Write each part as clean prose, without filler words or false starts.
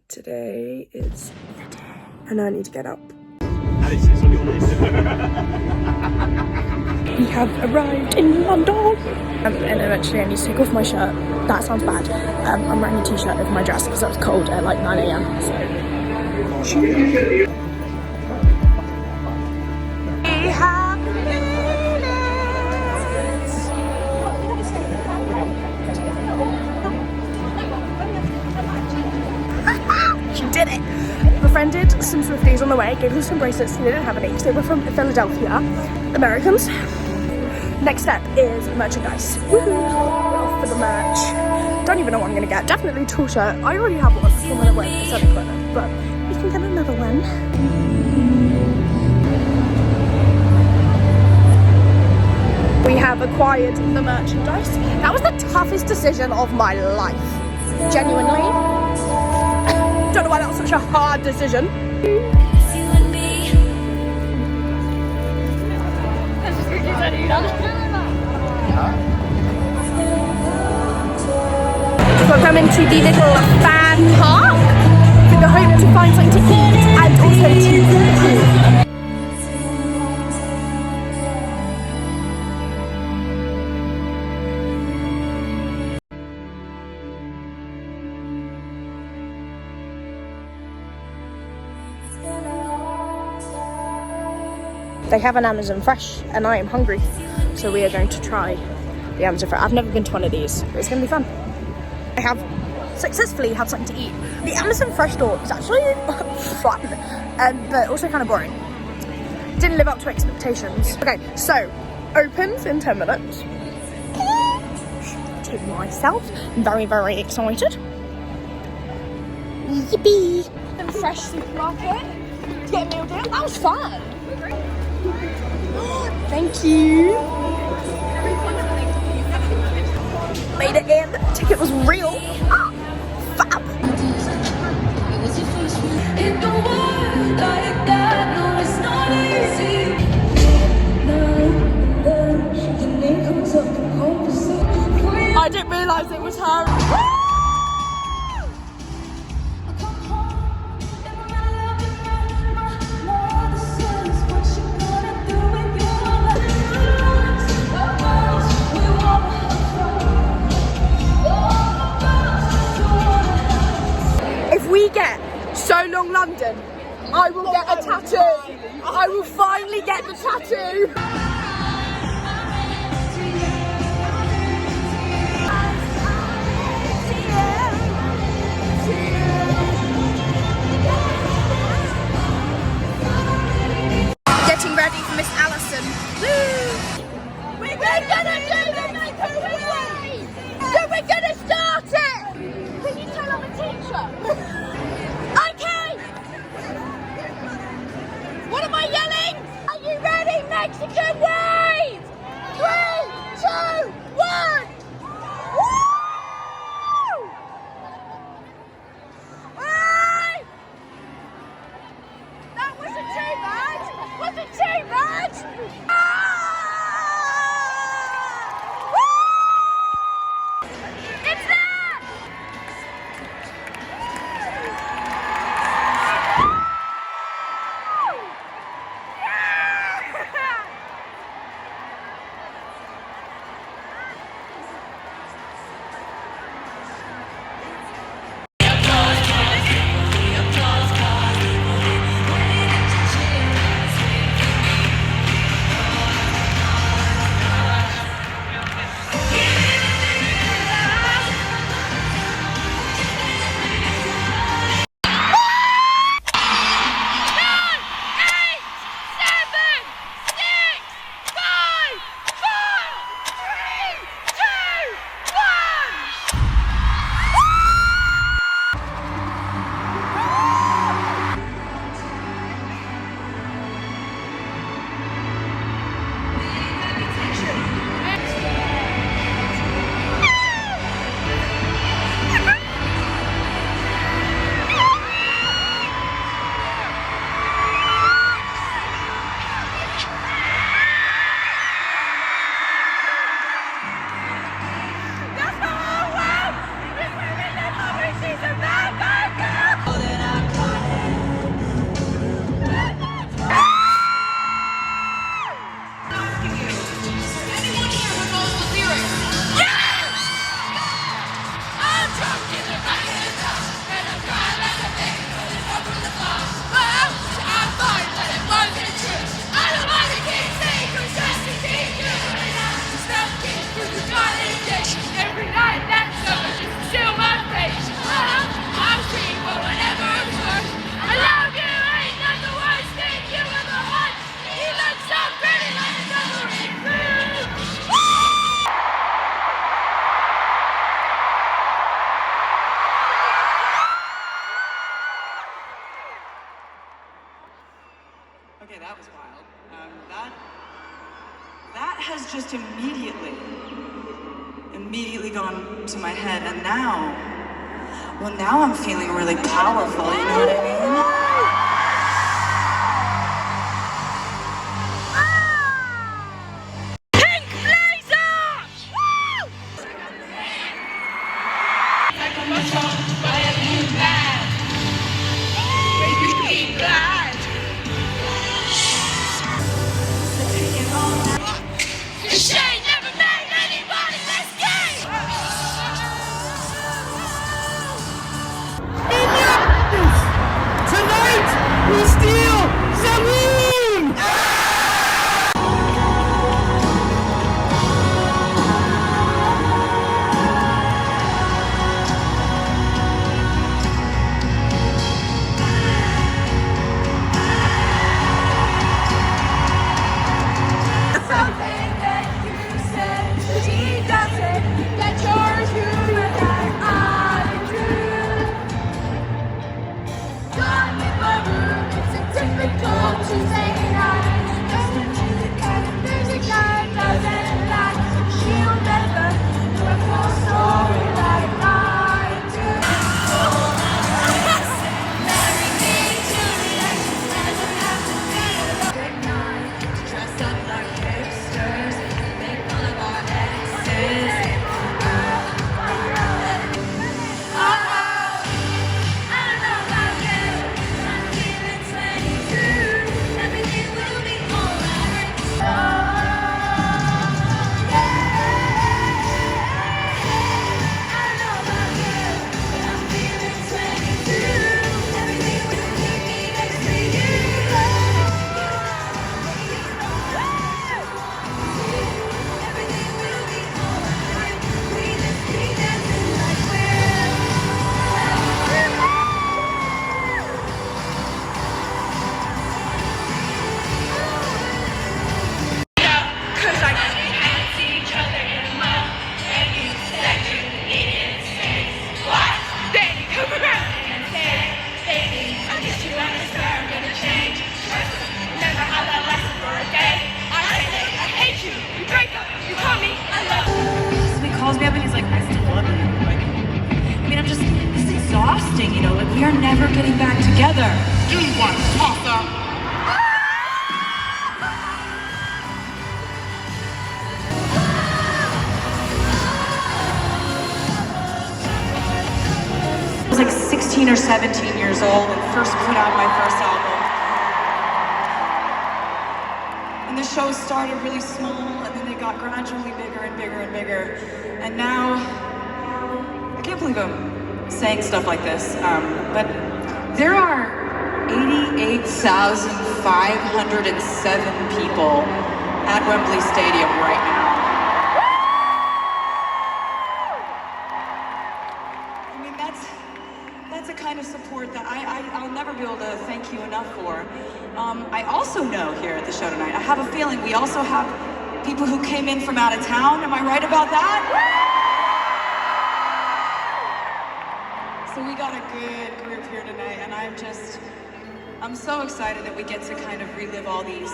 Today is the day, and I need to get up. We have arrived in London. And eventually I need to take off my shirt. That sounds bad. I'm wearing a t-shirt over my dress because it was cold at like 9 AM. So. We have made it. She did it. Befriended some Swifties on the way, gave them some bracelets. They didn't have any because they were from Philadelphia. Americans. Next step is merchandise. Woohoo! We're off for the merch. Don't even know what I'm gonna get. Definitely a tool shirt. I already have one from when I went to Southern Equipment, but we can get another one. We have acquired the merchandise. That was the toughest decision of my life. Genuinely. Don't know why that was such a hard decision. We're coming to the little fan park with the hope to find something to eat and also to cool. They have an Amazon Fresh and I am hungry, so we are going to try the Amazon Fresh. I've never been to one of these, but it's going to be fun. I have successfully had something to eat. The Amazon Fresh store is actually fun, but also kind of boring. Didn't live up to expectations. Okay, so opens in 10 minutes. To myself, I'm very, very excited. Yippee! The Fresh supermarket to get a meal deal. That was fun. Thank you. Made it in. The ticket was real. Ah, fab. I didn't realise it was her. So Long London, I will get a tattoo. I will finally get the tattoo. Getting ready for Miss Allison. Woo! We're gonna do the macaroni! So we're gonna start it! Can you tell I'm a teacher? What am I yelling? Are you ready, Mexican? that was wild. That has just immediately gone to my head, and now I'm feeling really powerful, you know what I mean? You know, like we are never getting back together. You want awesome? I was like 16 or 17 years old and first put out my first album. And the shows started really small and then they got gradually bigger and bigger and bigger. And now, I can't believe I'm saying stuff like this, but there are 88,507 people at Wembley Stadium right now. I mean, that's a kind of support that I'll never be able to thank you enough for. I also know here at the show tonight, I have a feeling we also have people who came in from out of town. Am I right about that? So we got a good group here tonight, and I'm so excited that we get to kind of relive all these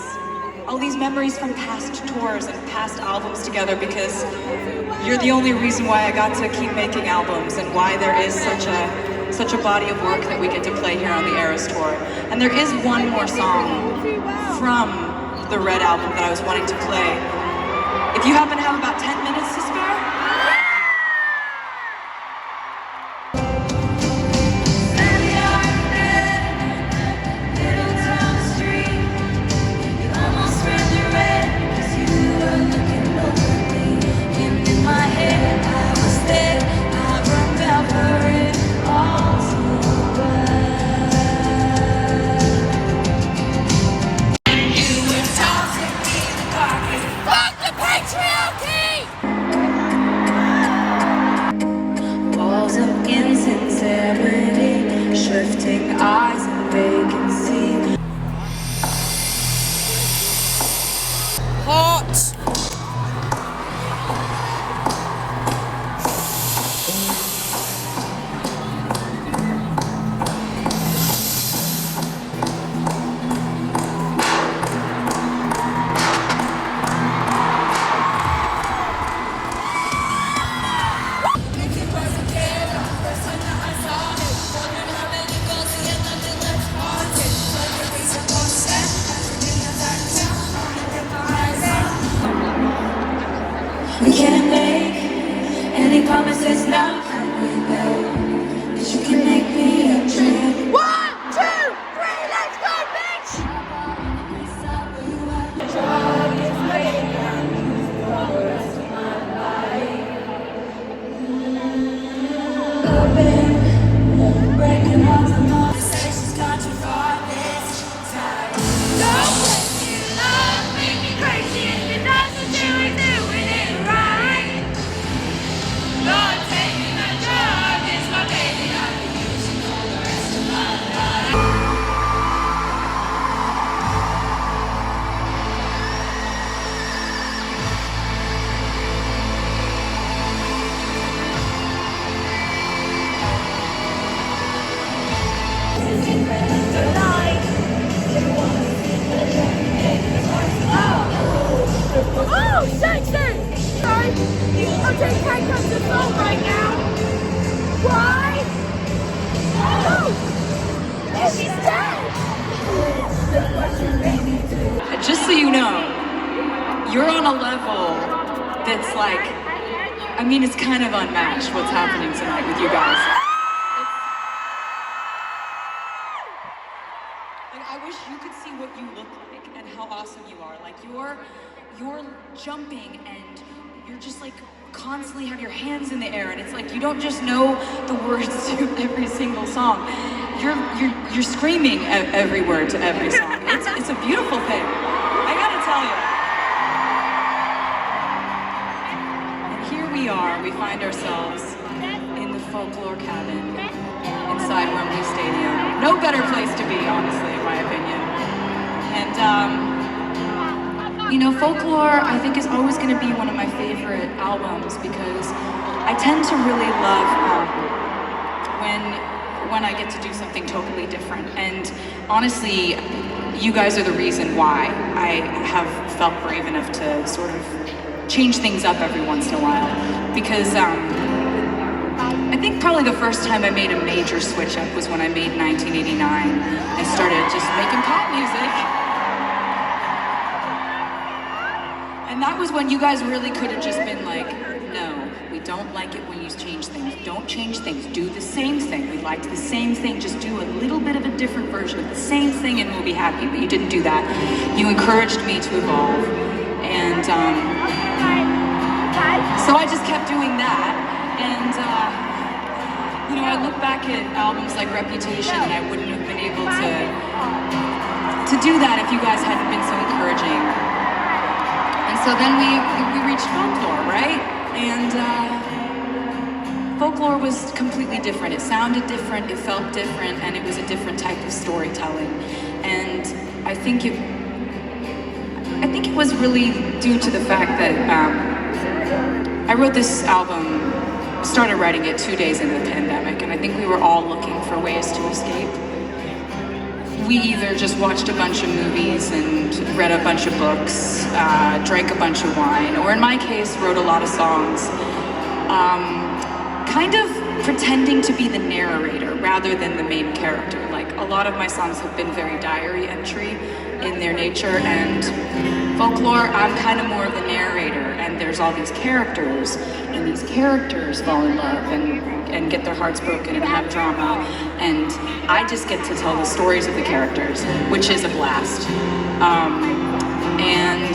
memories from past tours and past albums together, because you're the only reason why I got to keep making albums and why there is such a body of work that we get to play here on the ERAS tour. And there is one more song from the Red album that I was wanting to play. If you happen to have about 10 minutes to spare. Oh, sexy! Sorry, okay, can't come to phone right now. Why? Oh, and she's dead! Just so you know, you're on a level that's like, I mean, it's kind of unmatched what's happening tonight with you guys. Like, I wish you could see what you look like and how awesome you are. Like, you're jumping and you're just like constantly have your hands in the air, and it's like you don't just know the words to every single song. You're screaming every word to every song. It's a beautiful thing. I gotta tell you. And here we are. We find ourselves in the Folklore cabin inside Wembley Stadium. No better place to be, honestly, in my opinion. And you know, Folklore, I think, is always going to be one of my favorite albums because I tend to really love when I get to do something totally different. And honestly, you guys are the reason why I have felt brave enough to sort of change things up every once in a while. Because I think probably the first time I made a major switch up was when I made 1989 and started just making pop music. And that was when you guys really could have just been like, no, we don't like it when you change things. Don't change things. Do the same thing. We liked the same thing. Just do a little bit of a different version of the same thing and we'll be happy. But you didn't do that. You encouraged me to evolve. And so I just kept doing that. And, you know, I look back at albums like Reputation and I wouldn't have been able to do that if you guys hadn't been so encouraging. So then we reached Folklore, right? And Folklore was completely different. It sounded different, it felt different, and it was a different type of storytelling. And I think it was really due to the fact that I wrote this album, started writing it 2 days into the pandemic, and I think we were all looking for ways to escape. We either just watched a bunch of movies and read a bunch of books, drank a bunch of wine, or in my case, wrote a lot of songs, kind of pretending to be the narrator rather than the main character. Like, a lot of my songs have been very diary entry in their nature, and Folklore, I'm kind of more of the narrator, and there's all these characters, and these characters fall in love and get their hearts broken and have drama, and I just get to tell the stories of the characters, which is a blast. And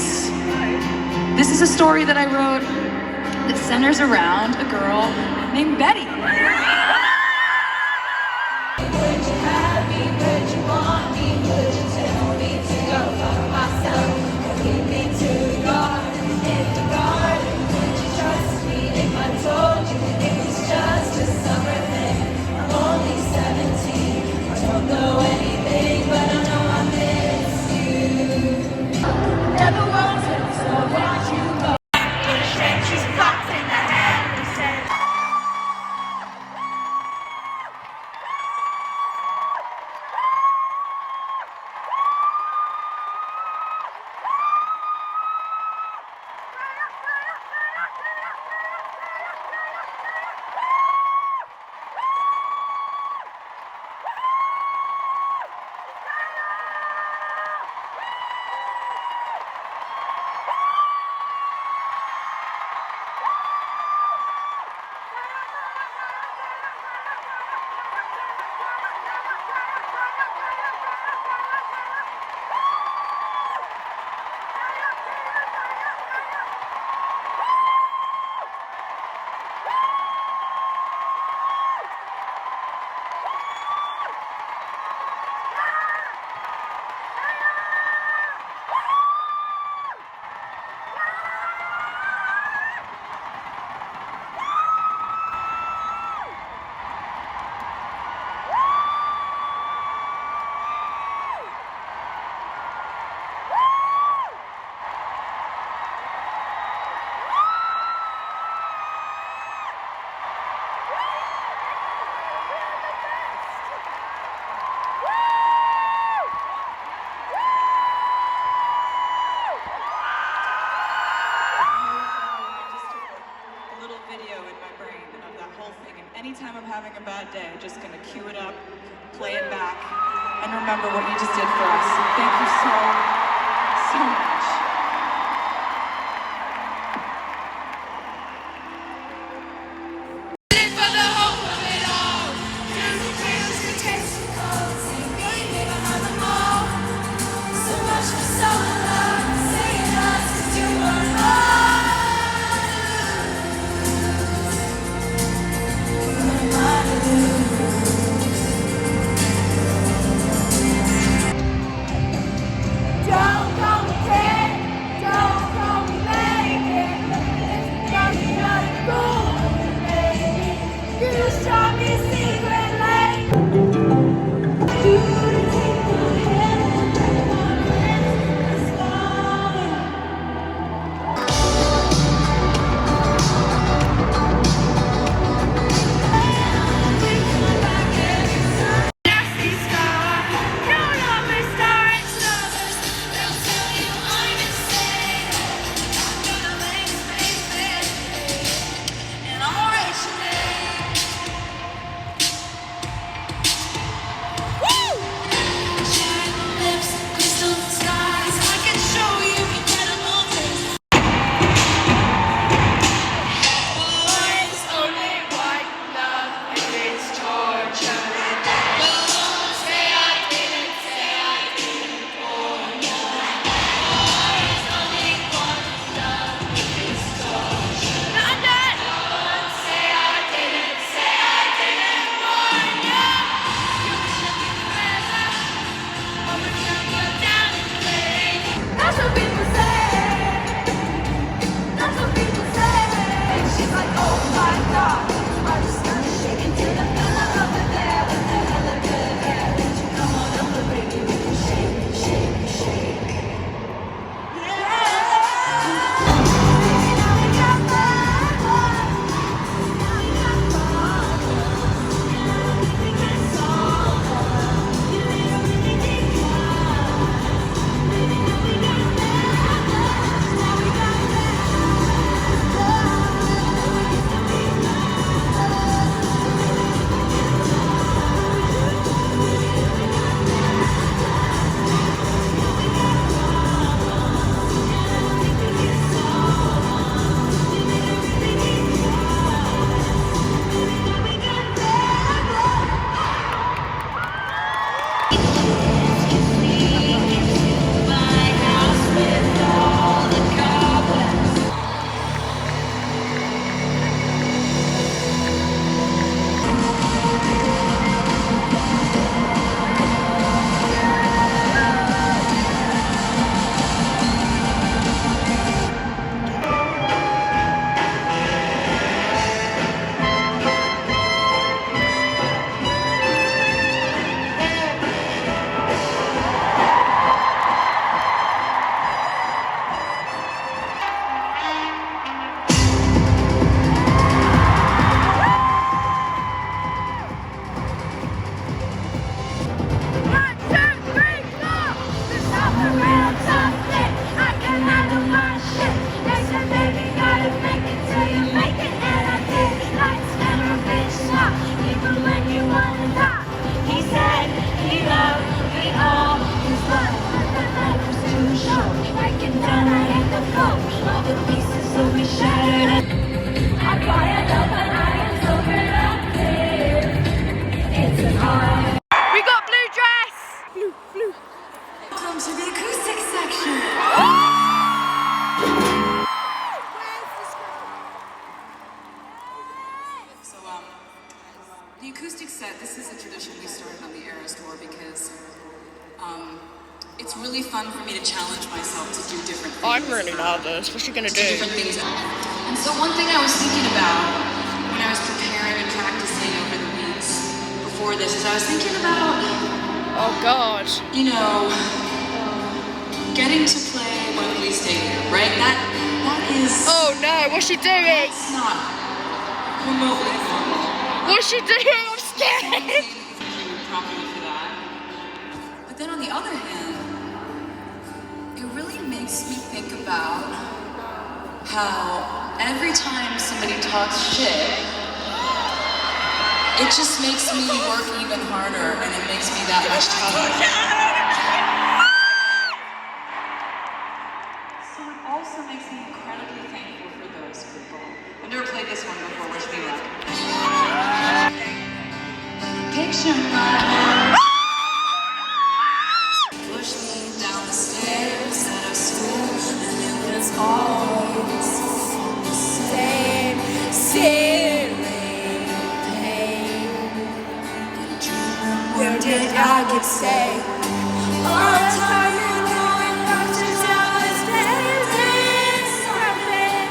this is a story that I wrote that centers around a girl named Betty. Would you have me? Would you want me? Would you tell me to go fuck myself? Lead me to the garden, in the garden. Would you trust me if I told you it was just a summer thing? I'm only 17. I don't know anything, but I know I miss you. Never wanted to watch you go. In a shame she's locked in the hand and said. a bad day, just gonna cue it up, play it back, and remember what you just did for us. Thank you so, so much. We got blue dress! Blue. Welcome to the acoustic section. So, the acoustic set, this is a tradition we started on the ERAS tour because it's really fun for me to challenge myself to do different things. I'm really nervous. What's she gonna do? Different things. And so one thing I was thinking about when I was preparing and practicing over the weeks before this is I was thinking about, Oh God. you know, getting to play Wembley Stadium, right? That is. Oh no, what's she doing? It's not remotely normal. What's she doing? I'm scared. Properly for that. But then on the other hand, it really makes me think about how every time somebody talks shit, it just makes me work even harder, and it makes me that much tougher. So it also makes me incredibly thankful for those people. I've never played this one before. Wish me luck. Picture my push me down the stairs out of school, and it was always the same silly pain. Where did I get say all the time you're going back to tell us there's something,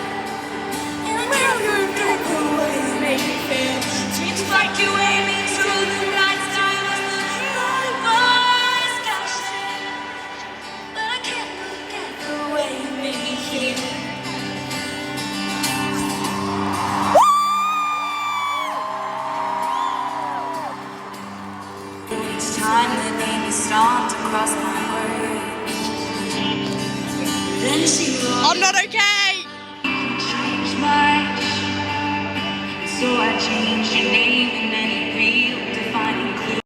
and when you take away you make me feel seems like you aim me to the night sky was the was gushing, but I can't look at the way you make me feel. Each time the name is stomped across my way, then she will I'm not okay. change my. So I changed your name and any real defining clue.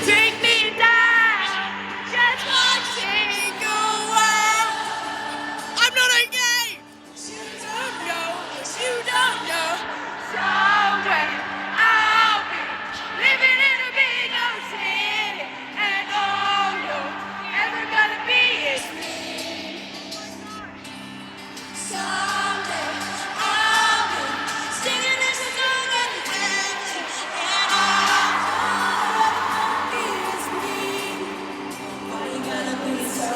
Take me down, just one single word. I'm not okay. You don't know. Somewhere I'll be living in a big old city, and all you're ever gonna be is me. Someday I'll be singing this song and dancing, and all is me. Why you gotta be so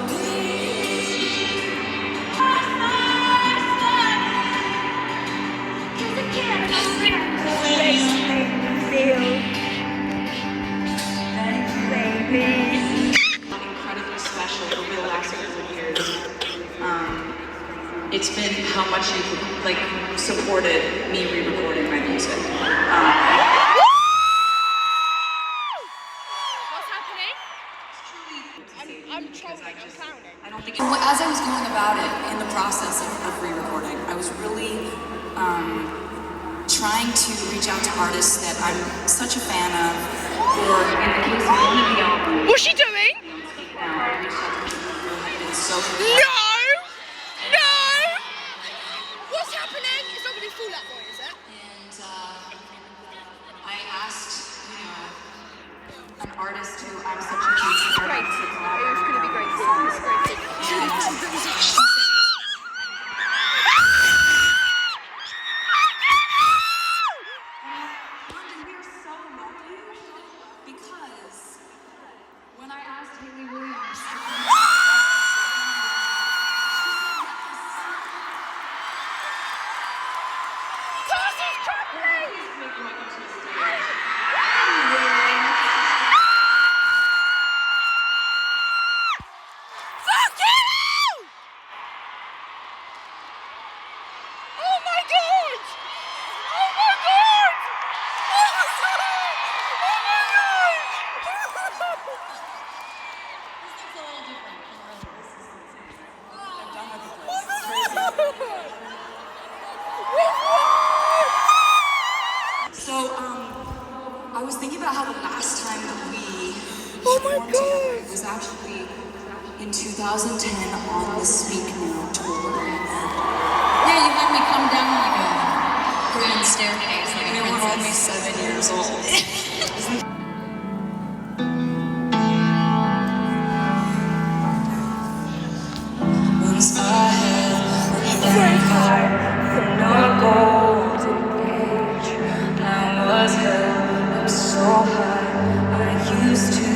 mean? Cause I can't understand the way you make me feel. Baby. Incredibly special over the last couple of years. It's been how much you've like supported me re-recording my music. What's happening? I'm trolling, I'm clowning. I don't think as I was going about it in the process of re-recording, I was really trying to reach out to artists that I'm such a fan of, or in the case of one of the albums. What's she doing? I reached out to people who have been so No! No! What's happening? It's not gonna be Fall Out Boy, is it? And I asked, an artist who I'm such a huge fan of to collaborate. It's gonna be great. It's gonna be great. London, we are so lucky because when I asked Haley Williams to come out, Tarsus Trampoline! make my way to the stage. Fuck you! Oh my god! Oh my god! Oh my god! Oh my god! So, I was thinking about how the last time that we Oh my performed together god! was actually in 2010 on the Speak Now tour. Yeah, you had me come down like a grand staircase, like a We were only princess. 7 years old. Once I had no golden age, I was held up so high. I used to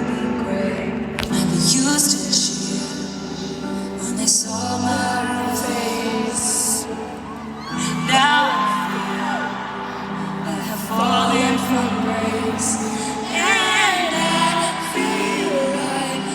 be great. I used to cheer when they saw my face. Now I have fallen from grace, and I feel like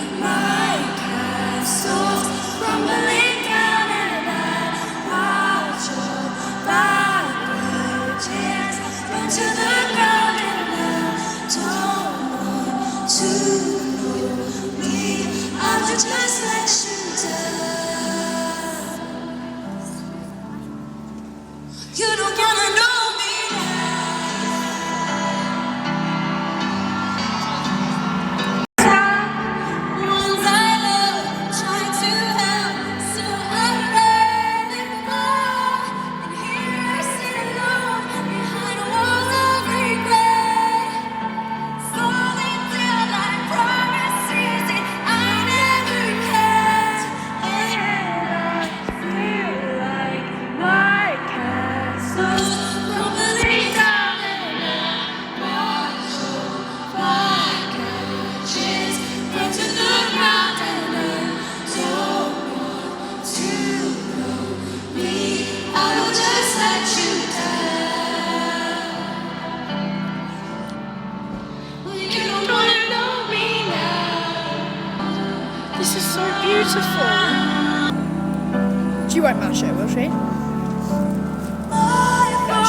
She won't match it, will she? No,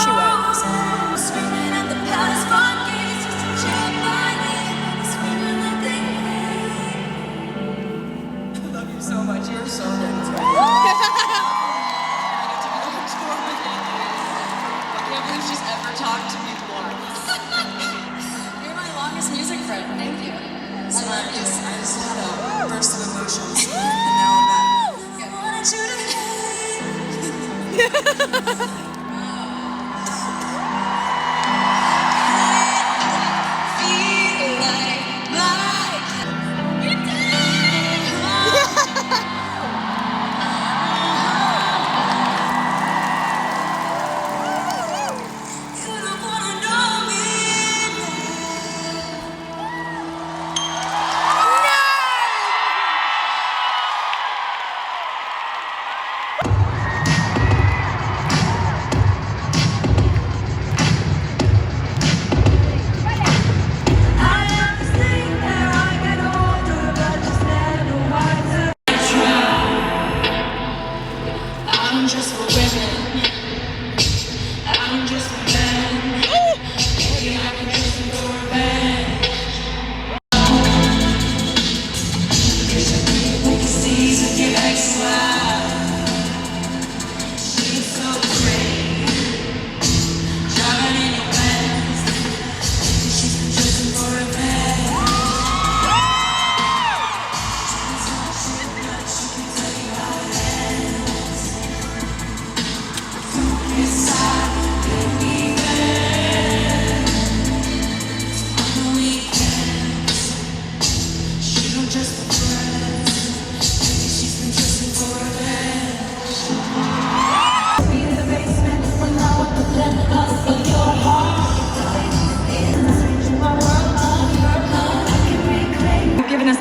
she won't. So much. You're so good. I can't believe she's ever talked to me more. You're my longest music friend. Thank you. So I just had a burst of emotions, and now I'm back.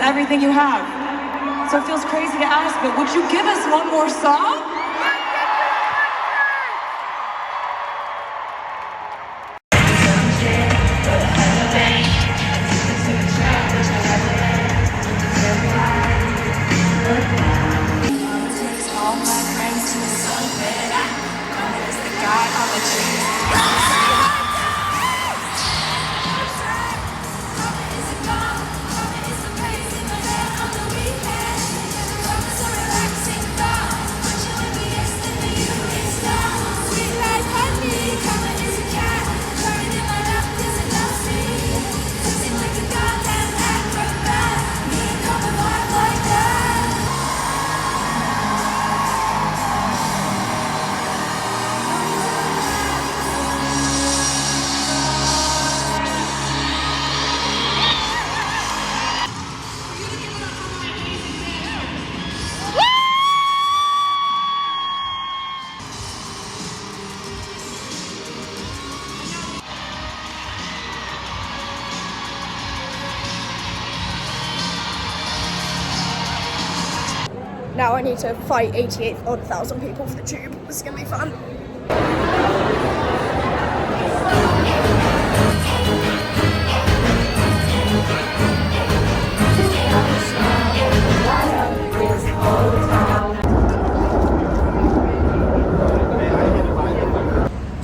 Everything you have. So it feels crazy to ask, but would you give us one more song? Now I need to fight 88,000 people for the tube. This is gonna be fun.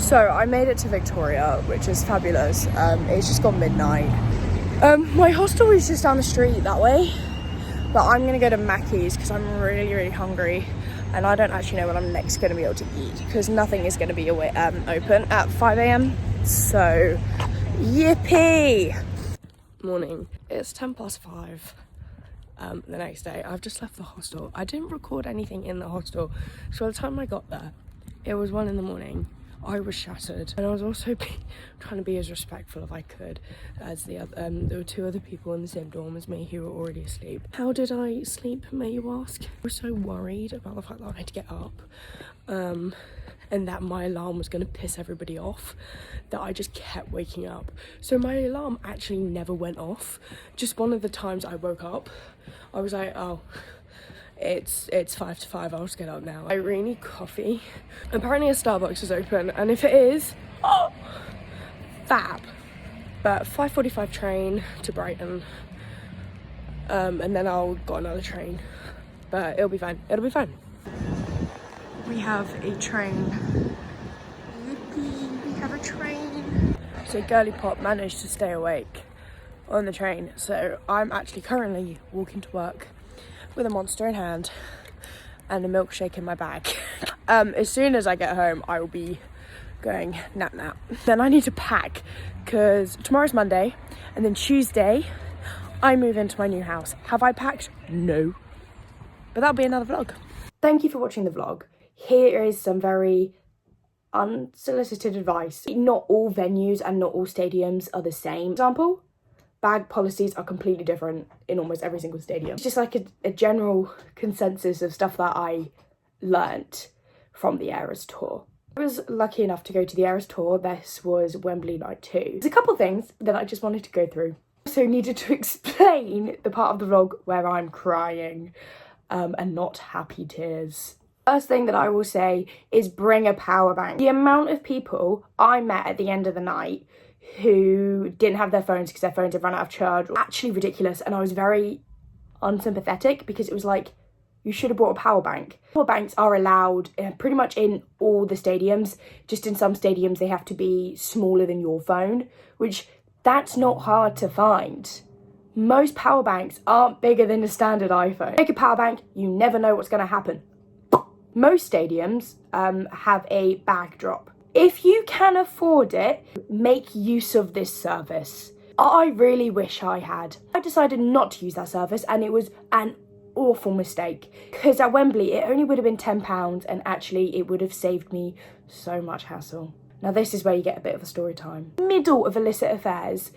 So I made it to Victoria, which is fabulous. It's just gone midnight. My hostel is just down the street that way. But I'm gonna go to Mackey's because I'm really hungry, and I don't actually know when I'm next gonna be able to eat because nothing is gonna be open at 5 a.m. So, yippee! Morning. It's 5:10. The next day, I've just left the hostel. I didn't record anything in the hostel, so by the time I got there, it was 1 a.m. I was shattered, and I was also trying to be as respectful as I could as there were two other people in the same dorm as me who were already asleep. How did I sleep, may you ask? I was so worried about the fact that I had to get up and that my alarm was going to piss everybody off that I just kept waking up. So my alarm actually never went off. Just one of the times I woke up, I was like, oh, it's 5 to 5, I'll just get up now. I really need coffee. Apparently a Starbucks is open, and if it is, oh, fab. But 5:45 train to Brighton, and then I'll got another train, but it'll be fine. We have a train. Yippee, we have a train. So Girly Pop managed to stay awake on the train. So I'm actually currently walking to work with a Monster in hand and a milkshake in my bag. As soon as I get home, I will be going nap. Then I need to pack because tomorrow's Monday and then Tuesday I move into my new house. Have I packed? No. But that'll be another vlog. Thank you for watching the vlog. Here is some very unsolicited advice. Not all venues and not all stadiums are the same. For example, bag policies are completely different in almost every single stadium. It's just like a general consensus of stuff that I learnt from the ERAS tour. I was lucky enough to go to the ERAS tour. This was Wembley night 2. There's a couple things that I just wanted to go through. Also needed to explain the part of the vlog where I'm crying and not happy tears. First thing that I will say is bring a power bank. The amount of people I met at the end of the night who didn't have their phones because their phones had run out of charge was actually ridiculous, and I was very unsympathetic because it was like, you should have brought a power bank. Power banks are allowed pretty much in all the stadiums. Just in some stadiums they have to be smaller than your phone, which that's not hard to find. Most power banks aren't bigger than a standard iPhone. Take a power bank, you never know what's going to happen. Most stadiums have a bag drop. If you can afford it, make use of this service. I really wish I had. I decided not to use that service and it was an awful mistake because at Wembley it only would have been £10 and actually it would have saved me so much hassle. Now this is where you get a bit of a story time. Middle of illicit affairs,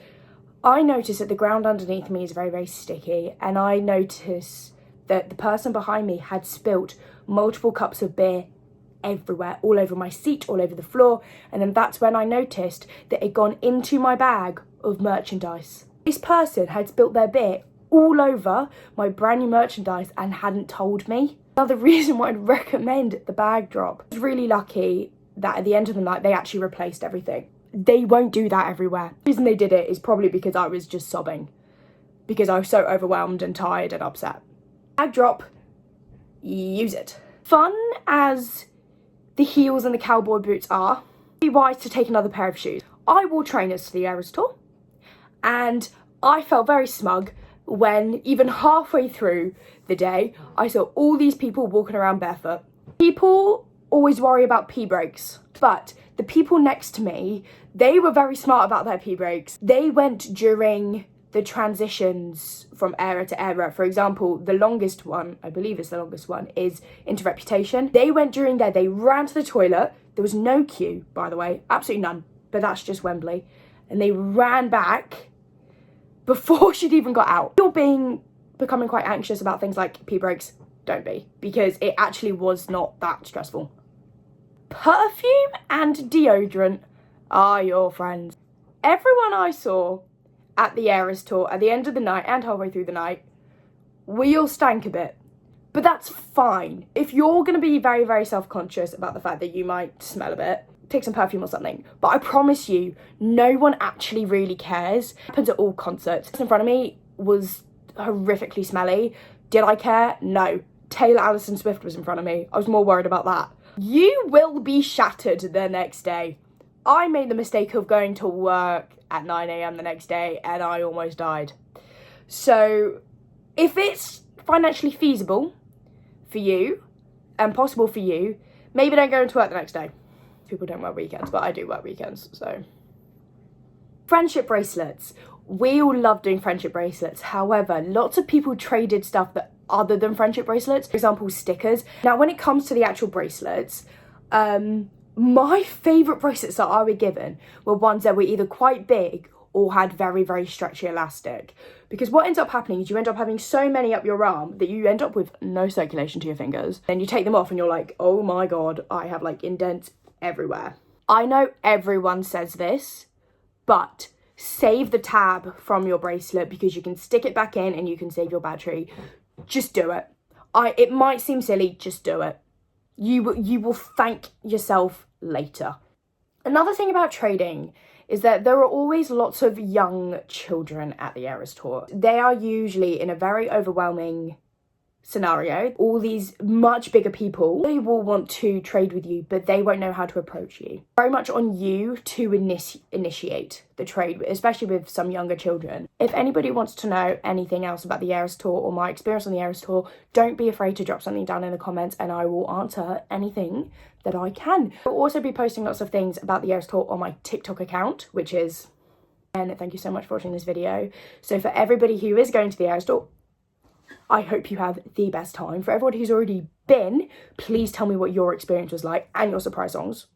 I noticed that the ground underneath me is very, very sticky, and I noticed that the person behind me had spilt multiple cups of beer everywhere, all over my seat, all over the floor, and then that's when I noticed that it had gone into my bag of merchandise. This person had spilt their beer all over my brand new merchandise and hadn't told me. Another reason why I'd recommend the bag drop. I was really lucky that at the end of the night they actually replaced everything. They won't do that everywhere. The reason they did it is probably because I was just sobbing because I was so overwhelmed and tired and upset. Bag drop, use it. Fun as the heels and the cowboy boots are, be wise to take another pair of shoes. I wore trainers to the ERAS tour and I felt very smug when even halfway through the day I saw all these people walking around barefoot. People always worry about pee breaks, but the people next to me, they were very smart about their pee breaks. They went during the transitions from era to era. For example, the longest one, I believe it's the longest one, is into Reputation. They went during there, they ran to the toilet. There was no queue, by the way, absolutely none, but that's just Wembley. And they ran back before she'd even got out. If you're becoming quite anxious about things like pee breaks, don't be, because it actually was not that stressful. Perfume and deodorant are your friends. Everyone I saw at the ERAS tour at the end of the night and halfway through the night, we all stank a bit, but that's fine. If you're going to be very, very self-conscious about the fact that you might smell a bit, take some perfume or something, but I promise you, no one actually really cares. It happens at all concerts. In front of me was horrifically smelly. Did I care? No. Taylor Allison Swift was in front of me. I was more worried about that. You will be shattered the next day. I made the mistake of going to work at 9 AM the next day and I almost died. So if it's financially feasible for you and possible for you, maybe don't go into work the next day. People don't work weekends, but I do work weekends, so. Friendship bracelets. We all love doing friendship bracelets. However, lots of people traded stuff that other than friendship bracelets. For example, stickers. Now, when it comes to the actual bracelets, my favourite bracelets that I were given were ones that were either quite big or had very, very stretchy elastic. Because what ends up happening is you end up having so many up your arm that you end up with no circulation to your fingers. Then you take them off and you're like, oh my God, I have like indents everywhere. I know everyone says this, but save the tab from your bracelet because you can stick it back in and you can save your battery. Just do it. It might seem silly, just do it. You will thank yourself later. Another thing about trading is that there are always lots of young children at the ERAS tour. They are usually in a very overwhelming scenario, all these much bigger people, they will want to trade with you, but they won't know how to approach you. Very much on you to initiate the trade, especially with some younger children. If anybody wants to know anything else about the ERAS tour or my experience on the ERAS tour, don't be afraid to drop something down in the comments and I will answer anything that I can. I'll also be posting lots of things about the ERAS tour on my TikTok account, which is, and thank you so much for watching this video. So for everybody who is going to the ERAS tour, I hope you have the best time. For everybody who's already been, please tell me what your experience was like and your surprise songs.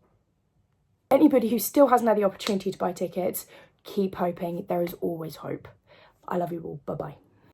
Anybody who still hasn't had the opportunity to buy tickets, keep hoping. There is always hope. I love you all. Bye-bye.